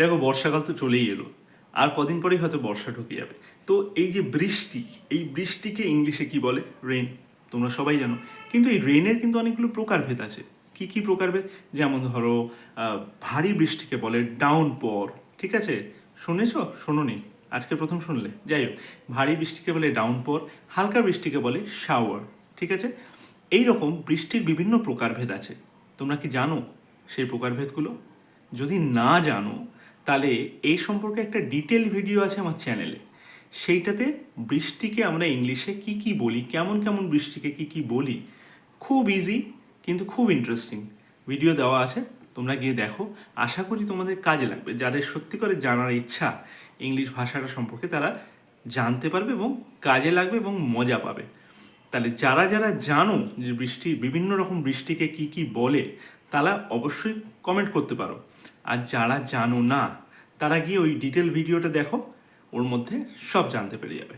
দেখো বর্ষাকাল তো চলেই এলো, আর কদিন পরেই হয়তো বর্ষা ঢুকে যাবে। তো এই যে বৃষ্টি, এই বৃষ্টিকে ইংলিশে কি বলে? রেন। তোমরা সবাই জানো। কিন্তু এই রেনের কিন্তু অনেকগুলো প্রকারভেদ আছে। কি কি প্রকারভেদ? যেমন ধরো ভারী বৃষ্টিকে বলে ডাউনপোর। ঠিক আছে, শুনেছ? শোনোনি? আজকে প্রথম শুনলে? যাই হোক, ভারী বৃষ্টিকে বলে ডাউনপোর, হালকা বৃষ্টিকে বলে শাওয়ার। ঠিক আছে, এই রকম বৃষ্টির বিভিন্ন প্রকারভেদ আছে। তোমরা কি জানো সেই প্রকারভেদগুলো? যদি না জানো তাহলে এই সম্পর্কে একটা ডিটেল ভিডিও আছে আমার চ্যানেলে। সেইটাতে বৃষ্টিকে আমরা ইংলিশে কি কি বলি, কেমন কেমন বৃষ্টিকে কি কি বলি, খুব ইজি কিন্তু খুব ইন্টারেস্টিং ভিডিও দেওয়া আছে। তোমরা গিয়ে দেখো, আশা করি তোমাদের কাজে লাগবে। যাদের সত্যি করে জানার ইচ্ছা ইংলিশ ভাষাটা সম্পর্কে, তারা জানতে পারবে এবং কাজে লাগবে এবং মজা পাবে। তাহলে যারা যারা জানো যে বিভিন্ন রকম বৃষ্টিকে কি কি বলে, তারা অবশ্যই কমেন্ট করতে পারো। আর যারা জানো না, তারা গিয়ে ওই ডিটেল ভিডিওটা দেখো, ওর মধ্যে সব জানতে পেরে যাবে।